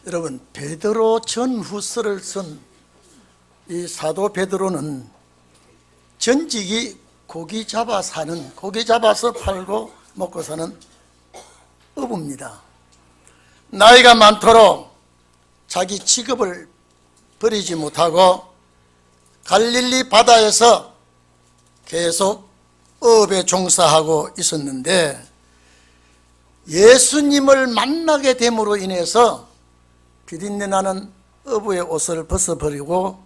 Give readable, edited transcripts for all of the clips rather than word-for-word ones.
여러분, 베드로 전후서를 쓴 이 사도 베드로는 전직이 고기 잡아서 팔고 먹고 사는 어부입니다. 나이가 많도록 자기 직업을 버리지 못하고 갈릴리 바다에서 계속 어업에 종사하고 있었는데, 예수님을 만나게 됨으로 인해서 비린내 나는 어부의 옷을 벗어버리고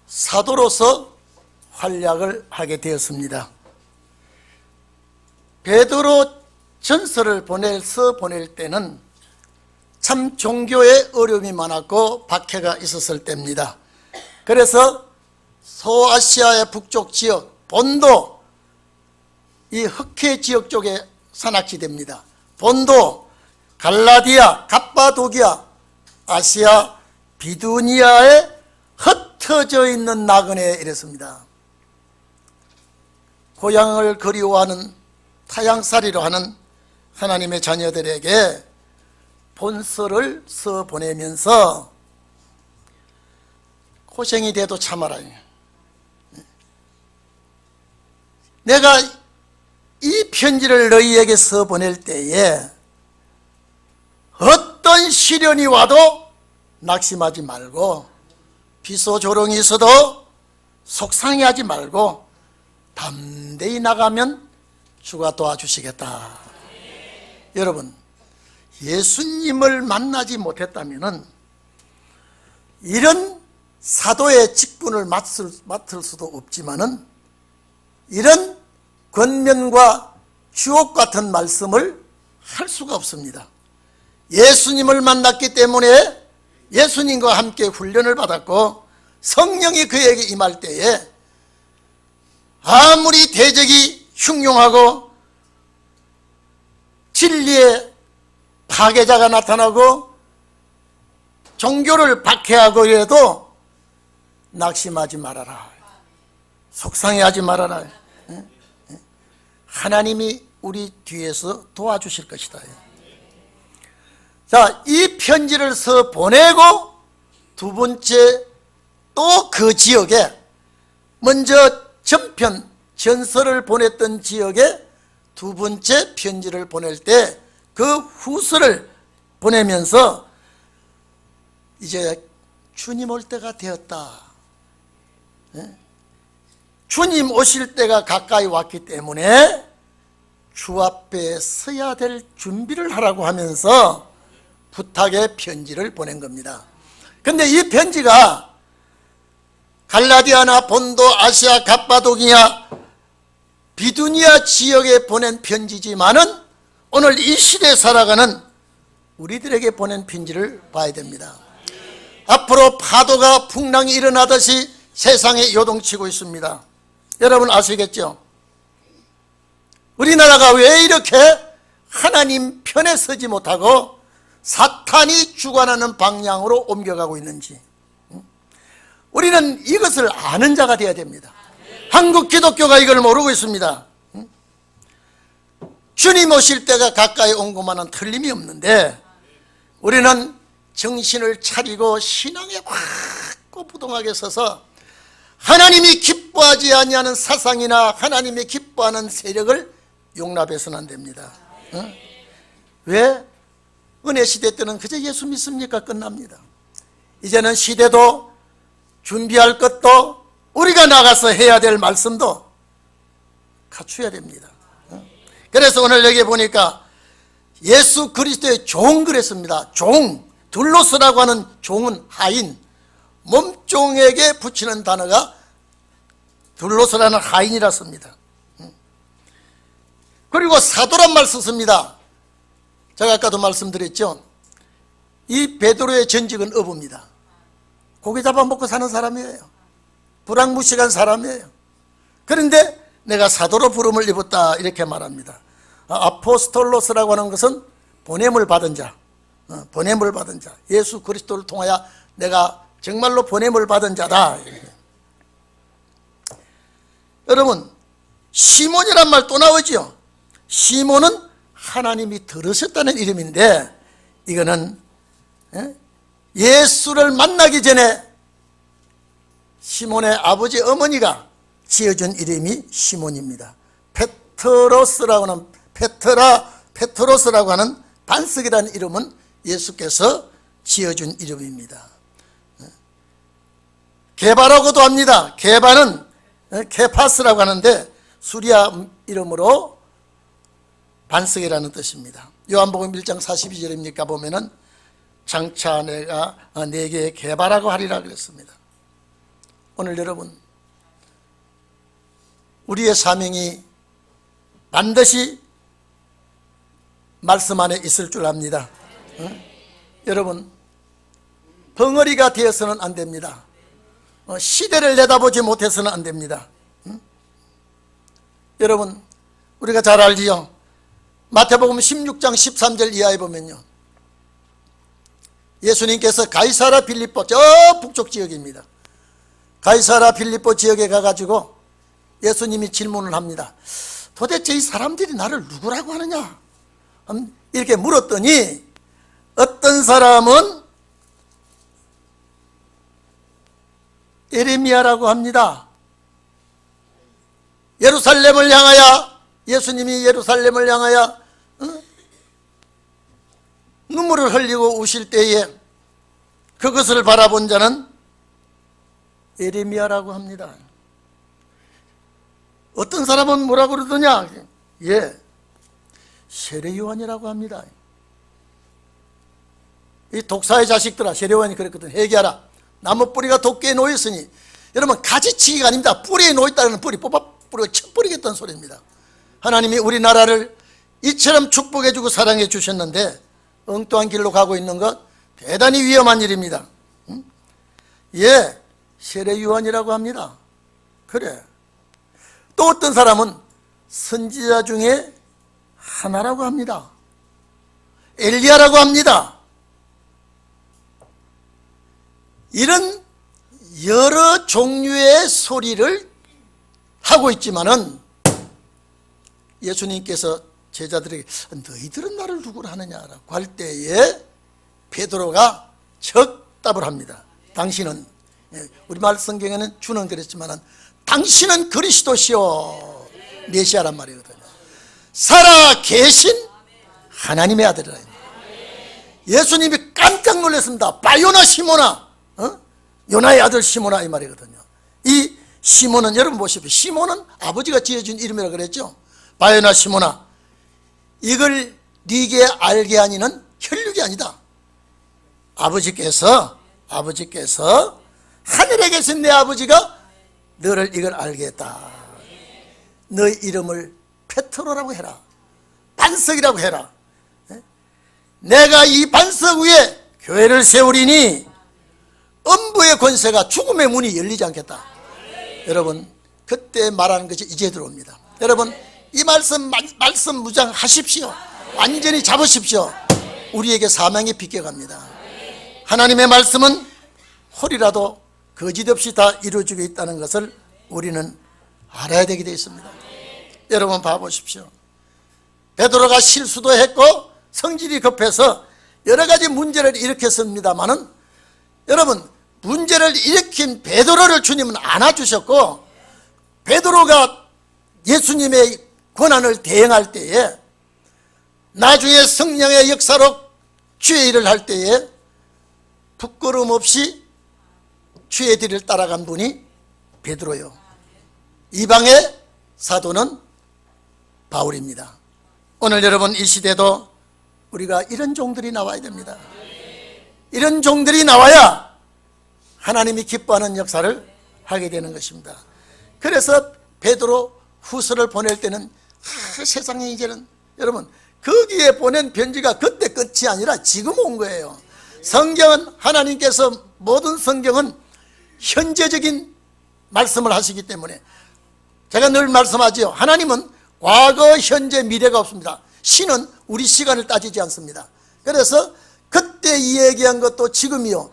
사도로서 활약을 하게 되었습니다. 베드로 전서를 보낼 때는 참 종교에 어려움이 많았고 박해가 있었을 때입니다. 그래서 소아시아의 북쪽 지역, 본도, 이 흑해 지역 쪽에 산악지대입니다. 본도, 갈라디아, 갑바도기아, 아시아, 비두니아에 흩어져 있는 나그네에 이랬습니다. 고향을 그리워하는 타향살이로 하는 하나님의 자녀들에게 본서를 써 보내면서 고생이 돼도 참아라. 내가 이 편지를 너희에게 써 보낼 때에 어떤 시련이 와도 낙심하지 말고, 비소조롱이 있어도 속상해하지 말고 담대히 나가면 주가 도와주시겠다. 여러분, 예수님을 만나지 못했다면 이런 사도의 직분을 맡을 수도 없지만은 이런 권면과 주옥 같은 말씀을 할 수가 없습니다. 예수님을 만났기 때문에 예수님과 함께 훈련을 받았고, 성령이 그에게 임할 때에 아무리 대적이 흉흉하고 진리의 파괴자가 나타나고 종교를 박해하고 이래도 낙심하지 말아라, 속상해하지 말아라. 하나님이 우리 뒤에서 도와주실 것이다. 자, 이 편지를 써 보내고 두 번째 또 그 지역에, 먼저 전서를 보냈던 지역에 두 번째 편지를 보낼 때 그 후서를 보내면서 이제 주님 올 때가 되었다, 주님 오실 때가 가까이 왔기 때문에 주 앞에 서야 될 준비를 하라고 하면서 부탁의 편지를 보낸 겁니다. 근데 이 편지가 갈라디아나 본도, 아시아, 갑바도기아, 비두니아 지역에 보낸 편지지만은 오늘 이 시대에 살아가는 우리들에게 보낸 편지를 봐야 됩니다. 앞으로 파도가 풍랑이 일어나듯이 세상에 요동치고 있습니다. 여러분 아시겠죠? 우리나라가 왜 이렇게 하나님 편에 서지 못하고 사탄이 주관하는 방향으로 옮겨가고 있는지, 우리는 이것을 아는 자가 되어야 됩니다. 한국 기독교가 이걸 모르고 있습니다. 주님 오실 때가 가까이 온 것만은 틀림이 없는데, 우리는 정신을 차리고 신앙에 확고부동하게 서서 하나님이 기뻐하지 아니하는 사상이나 하나님이 기뻐하는 세력을 용납해서는 안 됩니다. 왜? 은혜 시대 때는 그저 예수 믿습니까? 끝납니다. 이제는 시대도 준비할 것도 우리가 나가서 해야 될 말씀도 갖춰야 됩니다. 그래서 오늘 여기 보니까 예수 그리스도의 종 그랬습니다. 종, 둘로스라고 하는 종은 하인, 몸종에게 붙이는 단어가 둘로스라는 하인이라 씁니다. 그리고 사도란 말 썼습니다. 제가 아까도 말씀드렸죠. 이 베드로의 전직은 어부입니다. 고기 잡아먹고 사는 사람이에요. 불황무식한 사람이에요. 그런데 내가 사도로 부름을 입었다 이렇게 말합니다. 아포스톨로스라고 하는 것은 보냄을 받은 자, 보냄을 받은 자, 예수 그리스도를 통하여 내가 정말로 보냄을 받은 자다. 여러분, 시몬이란 말 또 나오죠. 시몬은 하나님이 들으셨다는 이름인데, 이거는 예수를 만나기 전에 시몬의 아버지 어머니가 지어준 이름이 시몬입니다. 페트로스라고 하는 반석이라는 이름은 예수께서 지어준 이름입니다. 게바라고도 합니다. 게바는 케파스라고 하는데 수리아 이름으로 반석이라는 뜻입니다. 요한복음 1장 42절입니까 보면은 장차 내가 네게 게바라고 하리라 그랬습니다. 오늘 여러분, 우리의 사명이 반드시 말씀 안에 있을 줄 압니다. 여러분, 벙어리가 되어서는 안 됩니다. 시대를 내다보지 못해서는 안 됩니다. 여러분, 우리가 잘 알지요. 마태복음 16장 13절 이하에 보면요, 예수님께서 가이사라 빌립보 저 북쪽 지역입니다. 가이사라 빌립보 지역에 가가지고 예수님이 질문을 합니다. 도대체 이 사람들이 나를 누구라고 하느냐? 이렇게 물었더니 어떤 사람은 에레미야라고 합니다. 예루살렘을 향하여, 예수님이 예루살렘을 향하여 눈물을 흘리고 우실 때에 그것을 바라본 자는 에레미야라고 합니다. 어떤 사람은 뭐라고 그러더냐? 세례 요한이라고 합니다. 이 독사의 자식들아, 세례 요한이 그랬거든. 회개하라. 나무 뿌리가 도끼에 놓였으니, 여러분 가지치기가 아닙니다. 뿌리에 놓였다는 뿌리 뽑아 뿌리고 쳐버리겠다는 소리입니다. 하나님이 우리나라를 이처럼 축복해 주고 사랑해 주셨는데 엉뚱한 길로 가고 있는 것 대단히 위험한 일입니다. 세례 요한이라고 합니다. 그래. 또 어떤 사람은 선지자 중에 하나라고 합니다. 엘리야라고 합니다. 이런 여러 종류의 소리를 하고 있지만은 예수님께서 제자들에게 너희들은 나를 누구로 하느냐라고 할 때에 베드로가 적답을 합니다. 당신은, 우리말 성경에는 주는 그랬지만은 당신은 그리스도시요 메시아란 말이거든요. 살아 계신 하나님의 아들이라. 예수님이 깜짝 놀랐습니다. 바요나 시모나, 요나의 아들 시모나 이 말이거든요. 이 시몬은 여러분 보십시오. 시몬은 아버지가 지어준 이름이라 그랬죠. 바요나 시모나, 이걸 네게 알게 하니는 혈육이 아니다. 아버지께서 하늘에 계신 내 아버지가 너를 이걸 알게 했다. 너의 이름을 페트로라고 해라. 반석이라고 해라. 내가 이 반석 위에 교회를 세우리니 음부의 권세가 죽음의 문이 열리지 않겠다. 여러분, 그때 말하는 것이 이제 들어옵니다. 여러분, 이 말씀 무장하십시오. 완전히 잡으십시오. 우리에게 사명이 비껴갑니다. 하나님의 말씀은 홀이라도 거짓없이 다 이루어지고 있다는 것을 우리는 알아야 되게 되어 있습니다. 여러분 봐보십시오. 베드로가 실수도 했고 성질이 급해서 여러 가지 문제를 일으켰습니다마는, 여러분 문제를 일으킨 베드로를 주님은 안아주셨고, 베드로가 예수님의 권한을 대행할 때에 나중에 성령의 역사로 주의 일을 할 때에 부끄러움 없이 주의 뒤를 따라간 분이 베드로요. 이방의 사도는 바울입니다. 오늘 여러분 이 시대도 우리가 이런 종들이 나와야 됩니다. 이런 종들이 나와야 하나님이 기뻐하는 역사를 하게 되는 것입니다. 그래서 베드로 후서를 보낼 때는 세상에 이제는 여러분 거기에 보낸 편지가 그때 끝이 아니라 지금 온 거예요. 성경은 하나님께서 모든 성경은 현재적인 말씀을 하시기 때문에 제가 늘 말씀하지요. 하나님은 과거, 현재, 미래가 없습니다. 신은 우리 시간을 따지지 않습니다. 그래서 그때 이야기한 것도 지금이요,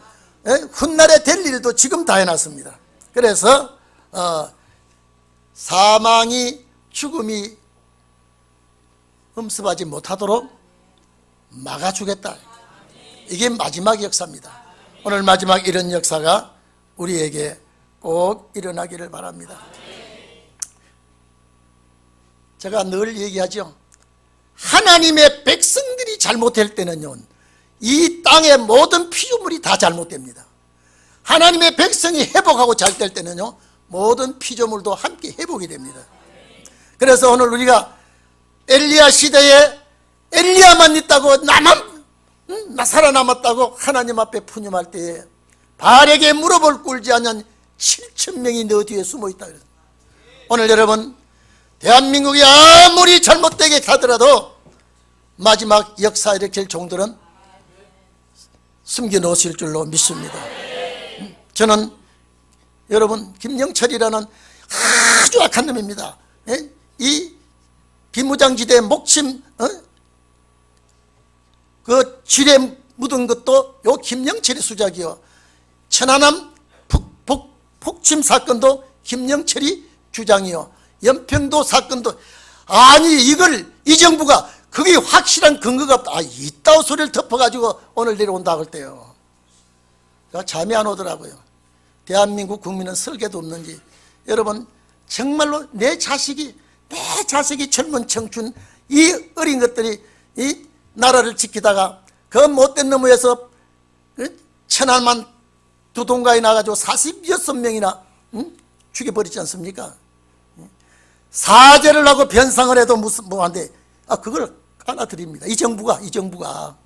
훗날에 될 일도 지금 다 해놨습니다. 그래서 사망이, 죽음이 흠습하지 못하도록 막아주겠다. 이게 마지막 역사입니다. 오늘 마지막 이런 역사가 우리에게 꼭 일어나기를 바랍니다. 제가 늘 얘기하죠. 하나님의 백성들이 잘못될 때는요, 이 땅의 모든 피조물이 다 잘못됩니다. 하나님의 백성이 회복하고 잘 될 때는요, 모든 피조물도 함께 회복이 됩니다. 그래서 오늘 우리가 엘리야 시대에 엘리야만 있다고 나만 살아남았다고 하나님 앞에 푸념할 때에 발에게 무릎을 꿇지 않는 7,000명이 너 뒤에 숨어있다 그랬습니다. 오늘 여러분, 대한민국이 아무리 잘못되게 가더라도 마지막 역사 일으킬 종들은 숨겨놓으실 줄로 믿습니다. 저는 여러분, 김영철이라는 아주 악한 놈입니다. 이 비무장지대 목침 그 쥐레 묻은 것도 요 김영철의 수작이요. 천안함 폭침 사건도 김영철이 주장이요. 연평도 사건도, 아니 이걸 이 정부가 그게 확실한 근거가 없다. 이따오 소리를 덮어가지고 오늘 내려온다 할 때요. 잠이 안 오더라고요. 대한민국 국민은 설계도 없는지. 여러분, 정말로 내 자식이 젊은 청춘 이 어린 것들이 이 나라를 지키다가 그 못된 놈에서 천안만 두 동가에 나가지고 46명이나 죽여버리지 않습니까? 사죄를 하고 변상을 해도 무슨 뭐한데, 그걸 알아드립니다. 이 정부가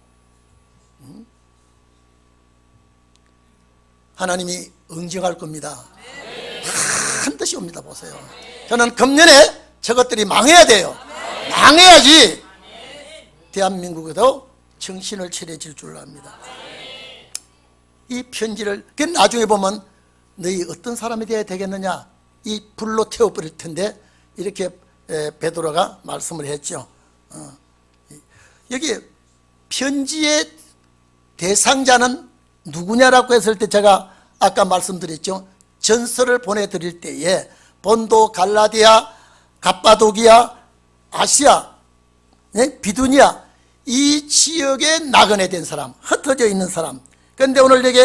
하나님이 응징할 겁니다. 반드시 옵니다. 보세요. 저는 금년에 저것들이 망해야 돼요. 망해야지 대한민국에도 정신을 차려질 줄로 압니다. 이 편지를 나중에 보면 너희 어떤 사람이 되어야 되겠느냐, 이 불로 태워버릴 텐데 이렇게 베드로가 말씀을 했죠. 여기 편지의 대상자는 누구냐라고 했을 때 제가 아까 말씀드렸죠. 전서를 보내드릴 때에 본도, 갈라디아, 갑바도기아, 아시아, 비두니아 이 지역에 나그네 된 사람, 흩어져 있는 사람. 그런데 오늘 여기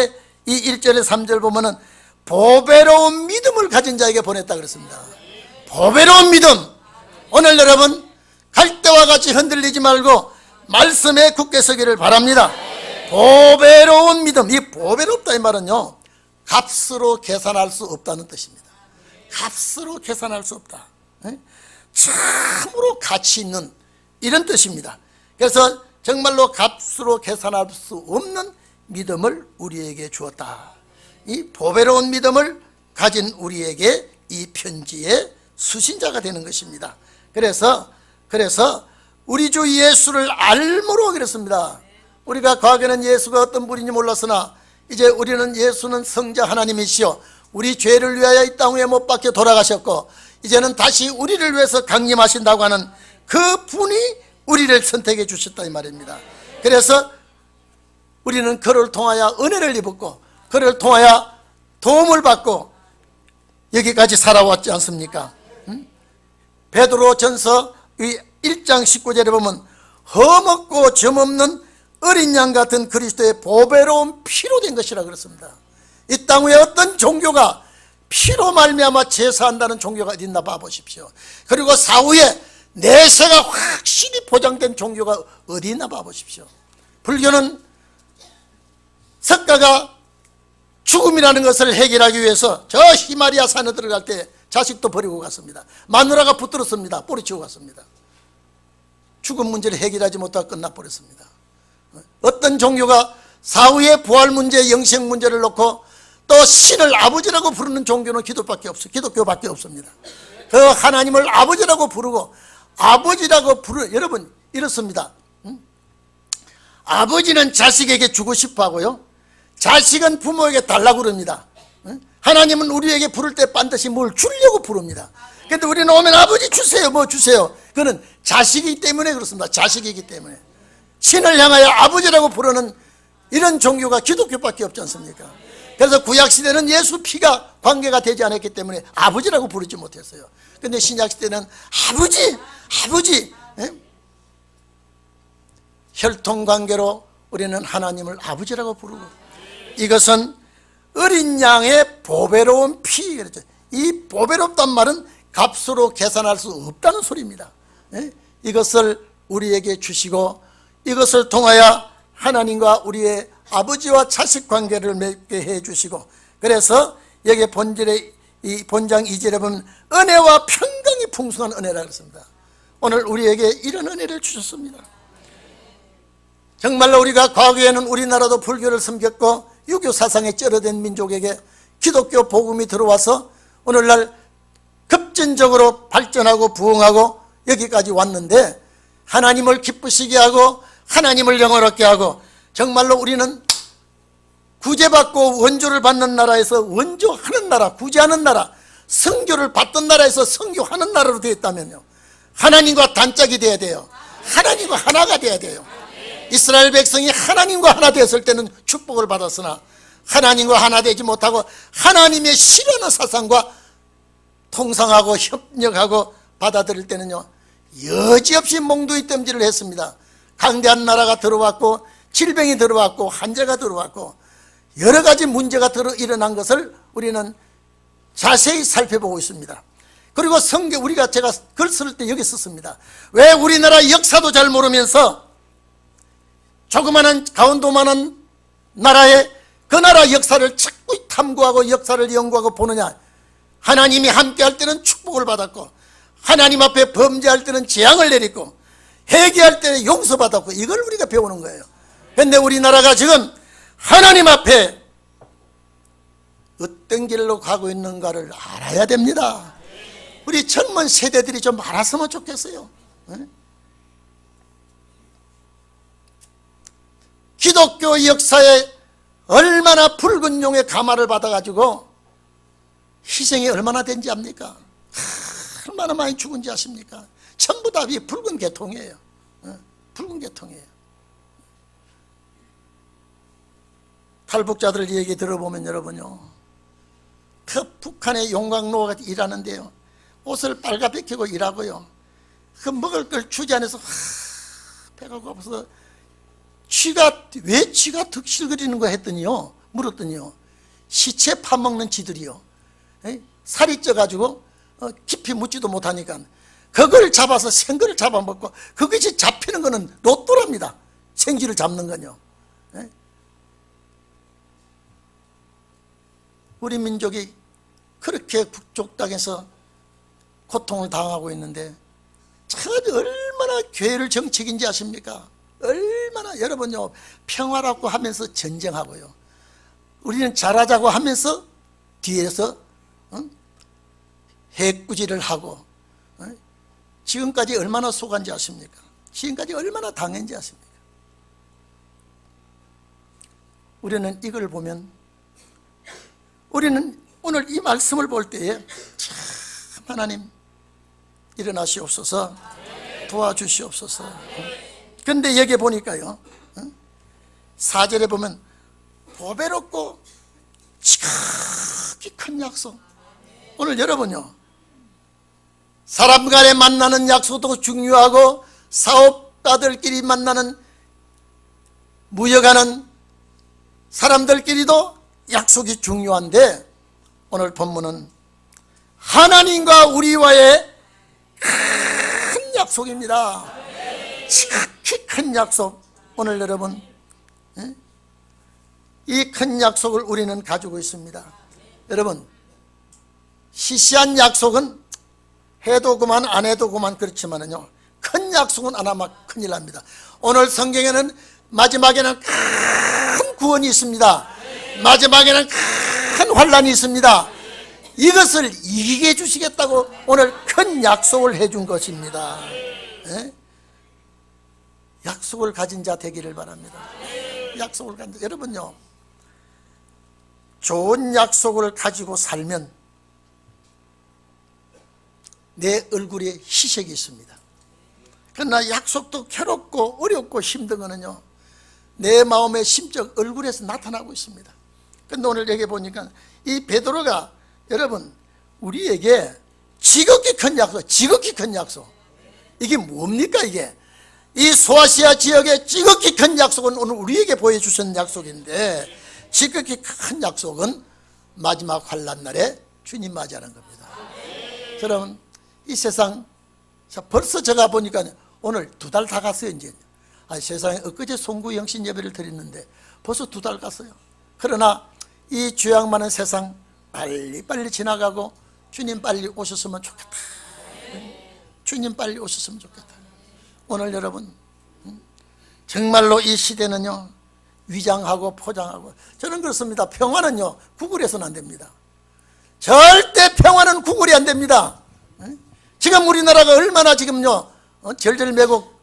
이 1절에 3절 보면은 보배로운 믿음을 가진 자에게 보냈다 그랬습니다. 보배로운 믿음. 오늘 여러분, 갈 때와 같이 흔들리지 말고 말씀에 굳게 서기를 바랍니다. 보배로운 믿음. 이 보배롭다 이 말은요, 값으로 계산할 수 없다는 뜻입니다. 값으로 계산할 수 없다. 참으로 가치 있는 이런 뜻입니다. 그래서 정말로 값으로 계산할 수 없는 믿음을 우리에게 주었다. 이 보배로운 믿음을 가진 우리에게 이 편지의 수신자가 되는 것입니다. 그래서 우리 주 예수를 알므로 그랬습니다. 우리가 과거에는 예수가 어떤 분인지 몰랐으나 이제 우리는 예수는 성자 하나님이시여 우리 죄를 위하여 이 땅 위에 못 박혀 돌아가셨고 이제는 다시 우리를 위해서 강림하신다고 하는 그 분이 우리를 선택해 주셨다 이 말입니다. 그래서 우리는 그를 통하여 은혜를 입었고 그를 통하여 도움을 받고 여기까지 살아왔지 않습니까? 베드로 전서 1장 19절에 보면 흠없고 점없는 어린 양 같은 그리스도의 보배로운 피로 된 것이라 그랬습니다. 이 땅 위에 어떤 종교가 피로 말미암아 제사한다는 종교가 어디 있나 봐보십시오. 그리고 사후에 내세가 확실히 보장된 종교가 어디 있나 봐보십시오. 불교는 석가가 죽음이라는 것을 해결하기 위해서 저 히마리아 산에 들어갈 때 자식도 버리고 갔습니다. 마누라가 붙들었습니다. 뿌리치고 갔습니다. 죽음 문제를 해결하지 못하고 끝나버렸습니다. 어떤 종교가 사후의 부활 문제, 영생 문제를 놓고 또 신을 아버지라고 부르는 종교는 기독교밖에 없습니다. 그 하나님을 아버지라고 부르고 여러분 이렇습니다. 아버지는 자식에게 주고 싶어 하고요, 자식은 부모에게 달라고 그럽니다. 하나님은 우리에게 부를 때 반드시 뭘 주려고 부릅니다. 그런데 우리는 오면 아버지 주세요, 뭐 주세요. 그는 자식이기 때문에 그렇습니다. 자식이기 때문에. 신을 향하여 아버지라고 부르는 이런 종교가 기독교밖에 없지 않습니까? 그래서 구약시대는 예수 피가 관계가 되지 않았기 때문에 아버지라고 부르지 못했어요. 그런데 신약시대는 아버지 혈통관계로 우리는 하나님을 아버지라고 부르고 이것은 어린 양의 보배로운 피. 그렇죠. 이 보배롭단 말은 값으로 계산할 수 없다는 소리입니다. 이것을 우리에게 주시고 이것을 통하여 하나님과 우리의 아버지와 자식 관계를 맺게 해주시고, 그래서 여기 본절의 이 본장 2절에 보면 은혜와 평강이 풍성한 은혜라 그랬습니다. 오늘 우리에게 이런 은혜를 주셨습니다. 정말로 우리가 과거에는 우리나라도 불교를 섬겼고 유교 사상에 쩔어된 민족에게 기독교 복음이 들어와서 오늘날 급진적으로 발전하고 부흥하고 여기까지 왔는데, 하나님을 기쁘시게 하고 하나님을 영화롭게 하고, 정말로 우리는 구제받고 원조를 받는 나라에서 원조하는 나라, 구제하는 나라, 선교를 받던 나라에서 선교하는 나라로 되어 있다면요, 하나님과 단짝이 되어야 돼요. 하나님과 하나가 되어야 돼요. 이스라엘 백성이 하나님과 하나 되었을 때는 축복을 받았으나 하나님과 하나 되지 못하고 하나님의 싫어하는 사상과 통상하고 협력하고 받아들일 때는요, 여지없이 몽둥이 땜질을 했습니다. 강대한 나라가 들어왔고 질병이 들어왔고 한재가 들어왔고 여러 가지 문제가 일어난 것을 우리는 자세히 살펴보고 있습니다. 그리고 제가 글 쓸 때 여기 썼습니다. 왜 우리나라 역사도 잘 모르면서 조그마한 강원도만한 나라의 그 나라 역사를 자꾸 탐구하고 역사를 연구하고 보느냐. 하나님이 함께할 때는 축복을 받았고 하나님 앞에 범죄할 때는 재앙을 내리고 회개할 때는 용서받았고, 이걸 우리가 배우는 거예요. 그런데 우리나라가 지금 하나님 앞에 어떤 길로 가고 있는가를 알아야 됩니다. 우리 젊은 세대들이 좀 알았으면 좋겠어요. 기독교 역사에 얼마나 붉은 용의 가마를 받아가지고 희생이 얼마나 된지 압니까? 얼마나 많이 죽은지 아십니까? 전부 다 이 붉은 계통이에요. 붉은 계통이에요. 탈북자들 얘기 들어보면 여러분요, 그 북한의 용광로가 일하는데요, 옷을 빨가벗기고 일하고요, 그 먹을 걸 주지 않아서 배가 고파서 왜 쥐가 득실거리는 거 했더니요, 물었더니요, 시체 파먹는 쥐들이요, 살이 쪄가지고 깊이 묻지도 못하니까 그걸 잡아서 생거를 잡아먹고, 그것이 잡히는 거는 로또랍니다. 생쥐를 잡는 건요. 우리 민족이 그렇게 북쪽 땅에서 고통을 당하고 있는데 참 얼마나 교회를 정책인지 아십니까? 얼마나. 여러분요, 평화라고 하면서 전쟁하고요, 우리는 잘하자고 하면서 뒤에서 해꾸지를 하고, 지금까지 얼마나 속았는지 아십니까? 지금까지 얼마나 당했는지 아십니까? 우리는 이걸 보면, 우리는 오늘 이 말씀을 볼 때에 참 하나님 일어나시옵소서, 도와주시옵소서. 그런데 여기 보니까요, 4절에 보면 보배롭고 지극히 큰 약속. 오늘 여러분요, 사람 간에 만나는 약속도 중요하고 사업가들끼리 만나는, 무역하는 사람들끼리도 약속이 중요한데, 오늘 본문은 하나님과 우리와의 큰 약속입니다. 지극히 큰 약속. 오늘 여러분, 이 큰 약속을 우리는 가지고 있습니다. 여러분, 시시한 약속은 해도 그만 안 해도 그만 그렇지만은요, 큰 약속은 안 하면 큰일 납니다. 오늘 성경에는 마지막에는 큰 구원이 있습니다. 마지막에는 큰 환란이 있습니다. 이것을 이기게 해주시겠다고 오늘 큰 약속을 해준 것입니다. 약속을 가진 자 되기를 바랍니다. 약속을 가진 자. 여러분요, 좋은 약속을 가지고 살면 내 얼굴에 희색이 있습니다. 그러나 약속도 괴롭고 어렵고 힘든 거는요, 내 마음의 심적 얼굴에서 나타나고 있습니다. 그런데 오늘 여기 보니까 이 베드로가 여러분 우리에게 지극히 큰 약속, 지극히 큰 약속. 이게 뭡니까? 이게 이 소아시아 지역의 지극히 큰 약속은 오늘 우리에게 보여주신 약속인데, 지극히 큰 약속은 마지막 환난 날에 주님 맞이하는 겁니다. 여러분, 이 세상, 벌써 제가 보니까 오늘 2달 다 갔어요. 이제 세상에 엊그제 송구 영신 예배를 드렸는데 벌써 2달 갔어요. 그러나 이 죄악 많은 세상 빨리빨리 지나가고 주님 빨리 오셨으면 좋겠다. 주님 빨리 오셨으면 좋겠다. 오늘 여러분, 정말로 이 시대는요, 위장하고 포장하고, 저는 그렇습니다. 평화는요 구글에서는 안 됩니다. 절대 평화는 구글이 안 됩니다. 지금 우리나라가 얼마나 지금요 절절매고,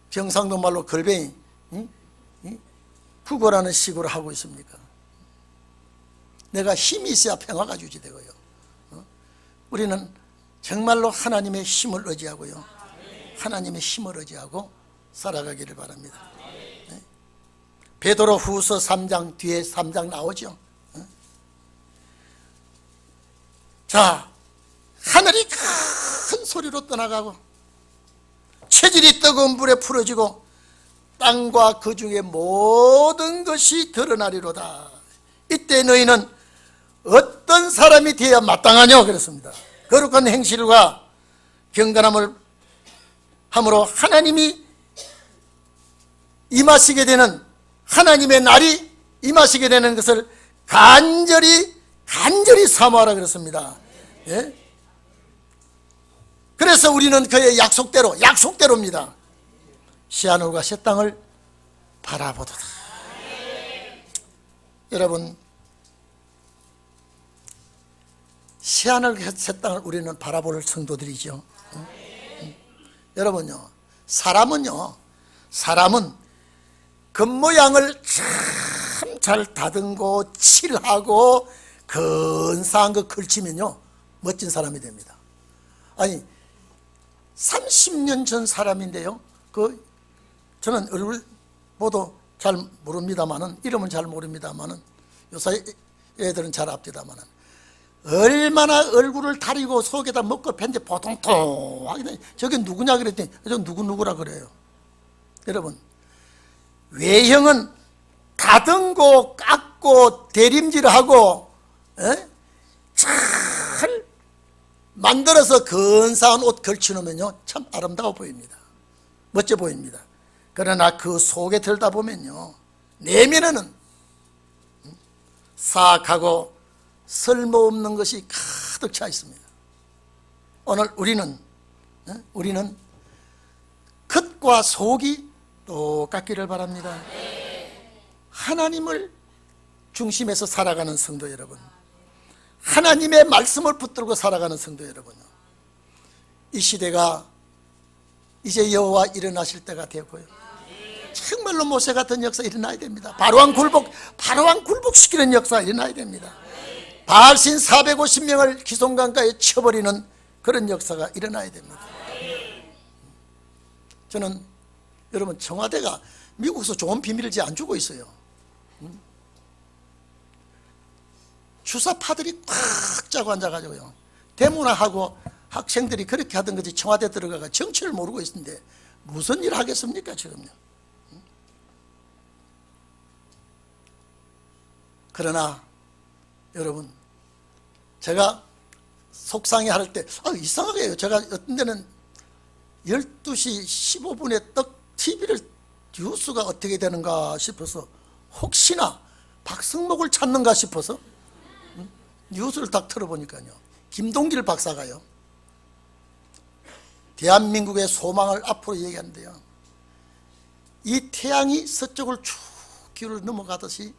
경상도 말로 걸뱅이 구걸하는 식으로 하고 있습니까? 내가 힘이 있어야 평화가 유지되고요. 우리는 정말로 하나님의 힘을 의지하고요, 하나님의 힘을 의지하고 살아가기를 바랍니다. 베드로 후서 3장 뒤에 3장 나오죠. 자, 하늘이 큰 소리로 떠나가고 체질이 뜨거운 불에 풀어지고 땅과 그 중에 모든 것이 드러나리로다. 이때 너희는 어떤 사람이 되어야 마땅하냐 그랬습니다. 거룩한 행실과 경건함을 함으로 하나님이 임하시게 되는, 하나님의 날이 임하시게 되는 것을 간절히 사모하라 그랬습니다. 예? 그래서 우리는 그의 약속대로입니다. 새하늘과 새 땅을 바라보도다. 여러분, 새하늘 새 땅을 우리는 바라볼 성도들이죠. 여러분요, 사람은 겉모양을 참 잘 다듬고 칠하고 근사한 거 걸치면요 멋진 사람이 됩니다. 아니 30년 전 사람인데요, 저는 얼굴 보도 잘 모릅니다만은, 이름은 잘 모릅니다만은, 요새 애들은 잘 압니다만은, 얼마나 얼굴을 다리고 속에다 먹고 밴데 보통통하게, 저게 누구냐 그랬더니 저 누구누구라 그래요. 여러분, 외형은 다듬고 깎고 대림질하고 잘 만들어서 근사한 옷 걸쳐놓으면요 참 아름다워 보입니다. 멋져 보입니다. 그러나 그 속에 들다 보면요 내면에는 사악하고 쓸모없는 것이 가득 차 있습니다. 오늘 우리는 겉과 속이 똑같기를 바랍니다. 하나님을 중심에서 살아가는 성도 여러분, 하나님의 말씀을 붙들고 살아가는 성도 여러분, 이 시대가 이제 여호와 일어나실 때가 되고요, 정말로 모세 같은 역사 일어나야 됩니다. 바로왕 굴복시키는 역사 일어나야 됩니다. 바알신 450명을 기송강가에 쳐버리는 그런 역사가 일어나야 됩니다. 저는 여러분, 청와대가 미국에서 좋은 비밀을 안 주고 있어요. 주사파들이 꽉 짜고 앉아가지고요, 대문화하고 학생들이 그렇게 하던 것이 청와대 들어가가 정치를 모르고 있는데 무슨 일을 하겠습니까 지금요. 그러나 여러분, 제가 속상해 할 때 이상하게요, 제가 어떤 데는 12시 15분에 떡 TV를 뉴스가 어떻게 되는가 싶어서, 혹시나 박성목을 찾는가 싶어서 뉴스를 딱 틀어보니까요, 김동길 박사가요 대한민국의 소망을 앞으로 얘기하는데요, 이 태양이 서쪽을 쭉 기울어 넘어가듯이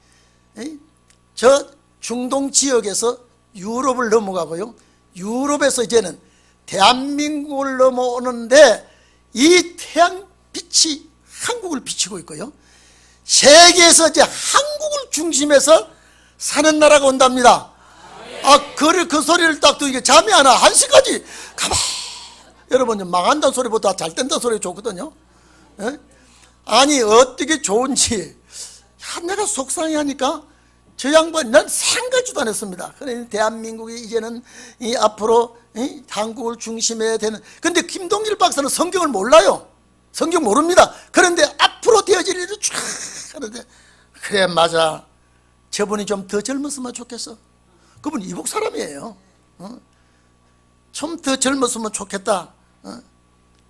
저 중동 지역에서 유럽을 넘어가고요, 유럽에서 이제는 대한민국을 넘어오는데 이 태양빛이 한국을 비치고 있고요, 세계에서 이제 한국을 중심해서 사는 나라가 온답니다. 그 소리를 딱 듣고 잠이 안 와. 1시까지 가만. 여러분, 망한다는 소리보다 잘 된다는 소리 좋거든요. 아니 어떻게 좋은지 내가 속상해하니까 저 양반, 난 생각지도 않았습니다. 그래, 대한민국이 이제는 앞으로 한국을 중심해야 되는. 근데 김동길 박사는 성경을 몰라요. 성경 모릅니다. 그런데 앞으로 앞으로 되어질 일을 쫙 하는데, 그래 맞아, 저분이 좀 더 젊었으면 좋겠어. 그분 이북 사람이에요. 좀 더 젊었으면 좋겠다.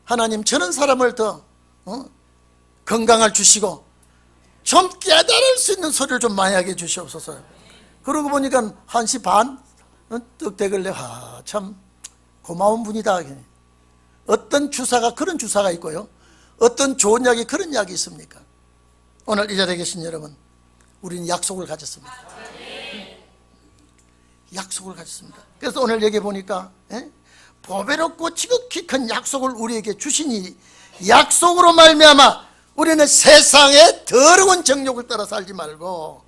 하나님 저런 사람을 더 건강을 주시고 좀 깨달을 수 있는 소리를 좀 많이 하게 해주시옵소서. 그러고 보니까 1시 반 떡 되길래 참 고마운 분이다. 어떤 주사가 그런 주사가 있고요, 어떤 좋은 약이 그런 약이 있습니까? 오늘 이 자리에 계신 여러분, 우리는 약속을 가졌습니다. 약속을 가졌습니다. 그래서 오늘 여기 보니까 보배롭고 지극히 큰 약속을 우리에게 주시니, 약속으로 말미암아 우리는 세상의 더러운 정욕을 따라 살지 말고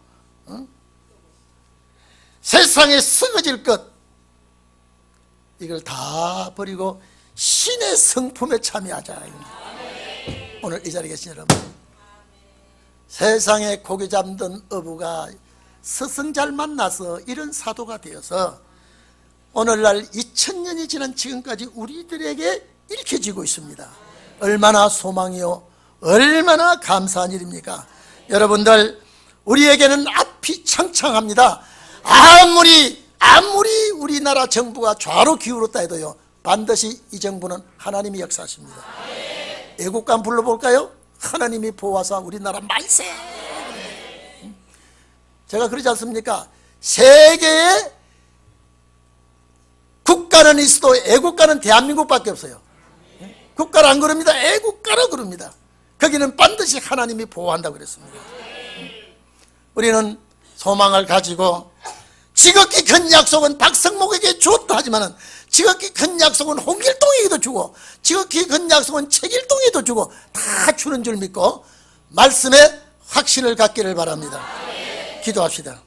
세상에 썩어질 것 이걸 다 버리고 신의 성품에 참여하자. 오늘 이 자리에 계신 여러분, 세상에 고개 잠든 어부가 스승잘 만나서 이런 사도가 되어서 오늘날 2000년이 지난 지금까지 우리들에게 읽혀지고 있습니다. 얼마나 소망이요, 얼마나 감사한 일입니까? 여러분들, 우리에게는 앞이 창창합니다. 아무리 우리나라 정부가 좌로 기울었다 해도요, 반드시 이 정부는 하나님이 역사하십니다. 애국가 불러볼까요? 하나님이 보호하사 우리나라 만세. 제가 그러지 않습니까? 세계에 국가는 있어도 애국가는 대한민국밖에 없어요. 국가를 안 그럽니다. 애국가로 그럽니다. 거기는 반드시 하나님이 보호한다고 그랬습니다. 우리는 소망을 가지고, 지극히 큰 약속은 박성목에게 주었다 하지만은 지극히 큰 약속은 홍길동에게도 주고 지극히 큰 약속은 책일동에게도 주고 다 주는 줄 믿고 말씀에 확신을 갖기를 바랍니다. 기도합시다.